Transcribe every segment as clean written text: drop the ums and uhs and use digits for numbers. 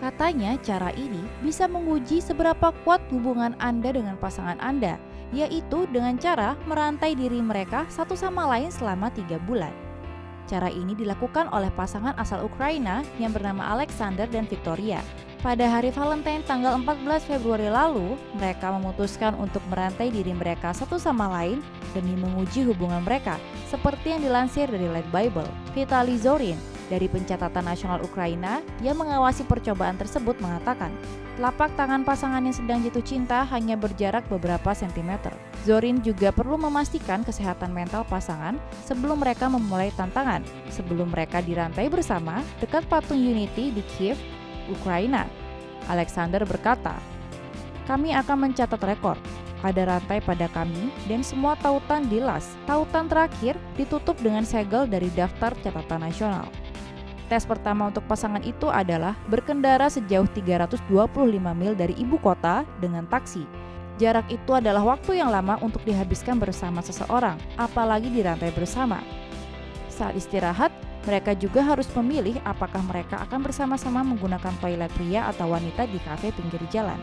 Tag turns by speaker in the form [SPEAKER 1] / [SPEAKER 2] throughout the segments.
[SPEAKER 1] Katanya cara ini bisa menguji seberapa kuat hubungan Anda dengan pasangan Anda, yaitu dengan cara merantai diri mereka satu sama lain selama 3 bulan. Cara ini dilakukan oleh pasangan asal Ukraina yang bernama Alexander dan Victoria. Pada hari Valentine tanggal 14 Februari lalu, mereka memutuskan untuk merantai diri mereka satu sama lain demi menguji hubungan mereka, seperti yang dilansir dari Light Bible. Vitaly Zorin dari Pencatatan Nasional Ukraina yang mengawasi percobaan tersebut mengatakan, telapak tangan pasangan yang sedang jatuh cinta hanya berjarak beberapa sentimeter. Zorin juga perlu memastikan kesehatan mental pasangan sebelum mereka memulai tantangan, sebelum mereka dirantai bersama dekat patung Unity di Kiev, Ukraina. Alexander berkata, "Kami akan mencatat rekor. Ada rantai pada kami dan semua tautan dilas. Tautan terakhir ditutup dengan segel dari daftar catatan nasional." Tes pertama untuk pasangan itu adalah berkendara sejauh 325 mil dari ibu kota dengan taksi. Jarak itu adalah waktu yang lama untuk dihabiskan bersama seseorang, apalagi dirantai bersama. Saat istirahat, mereka juga harus memilih apakah mereka akan bersama-sama menggunakan toilet pria atau wanita di kafe pinggir jalan.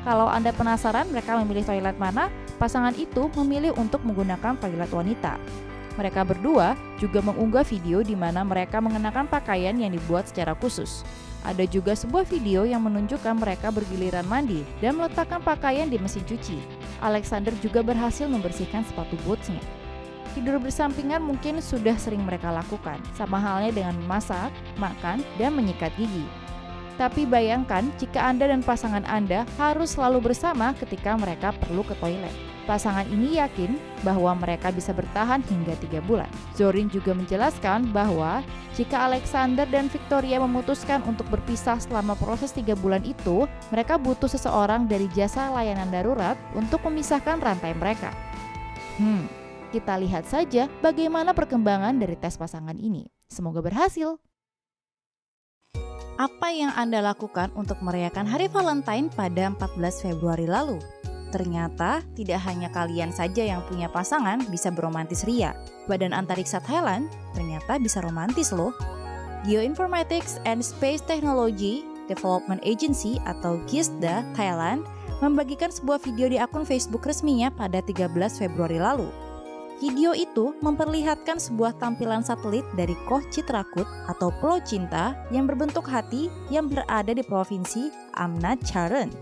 [SPEAKER 1] Kalau Anda penasaran mereka memilih toilet mana, pasangan itu memilih untuk menggunakan toilet wanita. Mereka berdua juga mengunggah video di mana mereka mengenakan pakaian yang dibuat secara khusus. Ada juga sebuah video yang menunjukkan mereka bergiliran mandi dan meletakkan pakaian di mesin cuci. Alexander juga berhasil membersihkan sepatu bootsnya. Tidur bersampingan mungkin sudah sering mereka lakukan, sama halnya dengan memasak, makan, dan menyikat gigi. Tapi bayangkan jika Anda dan pasangan Anda harus selalu bersama ketika mereka perlu ke toilet. Pasangan ini yakin bahwa mereka bisa bertahan hingga 3 bulan. Zorin juga menjelaskan bahwa jika Alexander dan Victoria memutuskan untuk berpisah selama proses 3 bulan itu, mereka butuh seseorang dari jasa layanan darurat untuk memisahkan rantai mereka. Kita lihat saja bagaimana perkembangan dari tes pasangan ini. Semoga berhasil. Apa yang Anda lakukan untuk merayakan Hari Valentine pada 14 Februari lalu? Ternyata tidak hanya kalian saja yang punya pasangan bisa beromantis ria. Badan Antariksa Thailand ternyata bisa romantis loh. Geoinformatics and Space Technology Development Agency atau GISDA Thailand membagikan sebuah video di akun Facebook resminya pada 13 Februari lalu. Video itu memperlihatkan sebuah tampilan satelit dari Koh Chitrakut atau Pulau Cinta yang berbentuk hati yang berada di Provinsi Amnat Charan.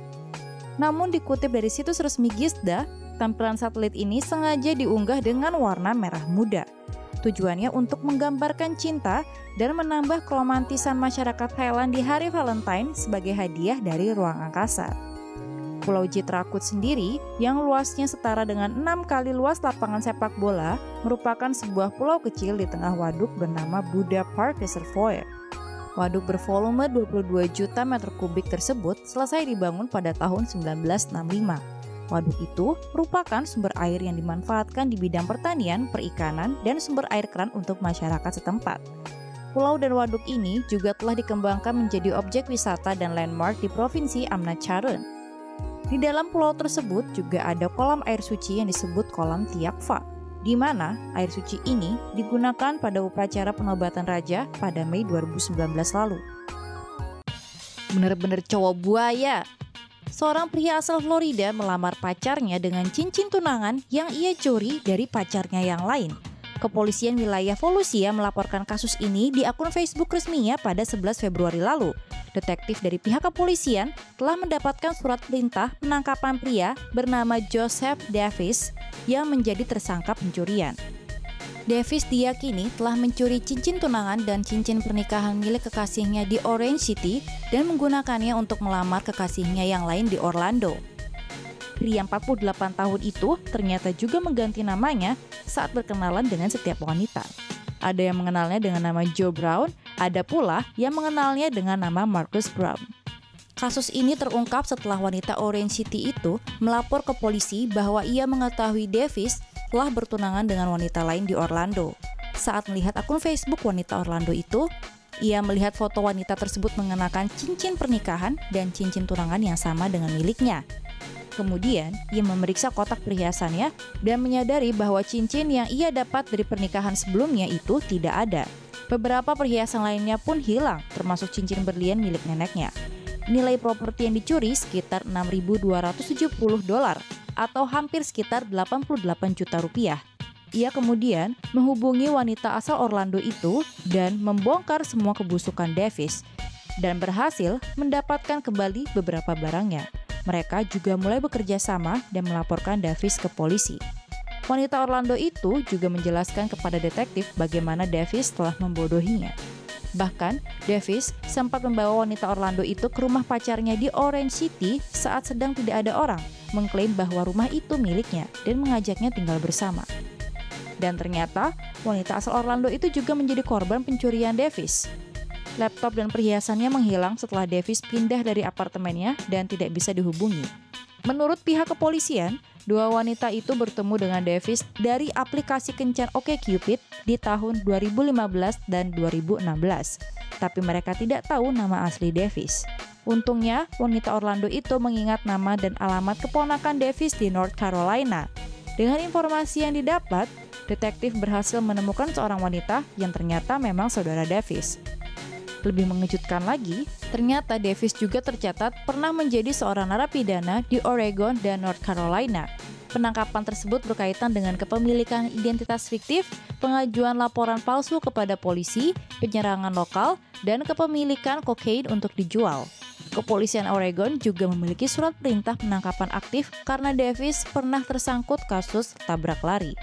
[SPEAKER 1] Namun dikutip dari situs resmi GISDA, tampilan satelit ini sengaja diunggah dengan warna merah muda. Tujuannya untuk menggambarkan cinta dan menambah keromantisan masyarakat Thailand di hari Valentine sebagai hadiah dari ruang angkasa. Pulau Chitrakut sendiri, yang luasnya setara dengan 6 kali luas lapangan sepak bola, merupakan sebuah pulau kecil di tengah waduk bernama Buddha Park Reservoir. Waduk bervolume 22 juta meter kubik tersebut selesai dibangun pada tahun 1965. Waduk itu merupakan sumber air yang dimanfaatkan di bidang pertanian, perikanan, dan sumber air keran untuk masyarakat setempat. Pulau dan waduk ini juga telah dikembangkan menjadi objek wisata dan landmark di Provinsi Amnat Charan. Di dalam pulau tersebut juga ada kolam air suci yang disebut Kolam Tiak Pha, di mana air suci ini digunakan pada upacara penobatan raja pada Mei 2019 lalu. Bener-bener cowok buaya. Seorang pria asal Florida melamar pacarnya dengan cincin tunangan yang ia curi dari pacarnya yang lain. Kepolisian wilayah Volusia melaporkan kasus ini di akun Facebook resminya pada 11 Februari lalu. Detektif dari pihak kepolisian telah mendapatkan surat perintah penangkapan pria bernama Joseph Davis yang menjadi tersangka pencurian. Davis diyakini telah mencuri cincin tunangan dan cincin pernikahan milik kekasihnya di Orange City dan menggunakannya untuk melamar kekasihnya yang lain di Orlando. Pria 48 tahun itu ternyata juga mengganti namanya saat berkenalan dengan setiap wanita. Ada yang mengenalnya dengan nama Joe Brown, ada pula yang mengenalnya dengan nama Marcus Brown. Kasus ini terungkap setelah wanita Orange City itu melapor ke polisi bahwa ia mengetahui Davis telah bertunangan dengan wanita lain di Orlando. Saat melihat akun Facebook wanita Orlando itu, ia melihat foto wanita tersebut mengenakan cincin pernikahan dan cincin tunangan yang sama dengan miliknya. Kemudian, ia memeriksa kotak perhiasannya dan menyadari bahwa cincin yang ia dapat dari pernikahan sebelumnya itu tidak ada. Beberapa perhiasan lainnya pun hilang, termasuk cincin berlian milik neneknya. Nilai properti yang dicuri sekitar $6.270 atau hampir sekitar 88 juta rupiah. Ia kemudian menghubungi wanita asal Orlando itu dan membongkar semua kebusukan Davis dan berhasil mendapatkan kembali beberapa barangnya. Mereka juga mulai bekerja sama dan melaporkan Davis ke polisi. Wanita Orlando itu juga menjelaskan kepada detektif bagaimana Davis telah membodohinya. Bahkan, Davis sempat membawa wanita Orlando itu ke rumah pacarnya di Orange City saat sedang tidak ada orang, mengklaim bahwa rumah itu miliknya dan mengajaknya tinggal bersama. Dan ternyata, wanita asal Orlando itu juga menjadi korban pencurian Davis. Laptop dan perhiasannya menghilang setelah Davis pindah dari apartemennya dan tidak bisa dihubungi. Menurut pihak kepolisian, dua wanita itu bertemu dengan Davis dari aplikasi kencan OkCupid di tahun 2015 dan 2016. Tapi mereka tidak tahu nama asli Davis. Untungnya, wanita Orlando itu mengingat nama dan alamat keponakan Davis di North Carolina. Dengan informasi yang didapat, detektif berhasil menemukan seorang wanita yang ternyata memang saudara Davis. Lebih mengejutkan lagi, ternyata Davis juga tercatat pernah menjadi seorang narapidana di Oregon dan North Carolina. Penangkapan tersebut berkaitan dengan kepemilikan identitas fiktif, pengajuan laporan palsu kepada polisi, penyerangan lokal, dan kepemilikan kokain untuk dijual. Kepolisian Oregon juga memiliki surat perintah penangkapan aktif karena Davis pernah tersangkut kasus tabrak lari.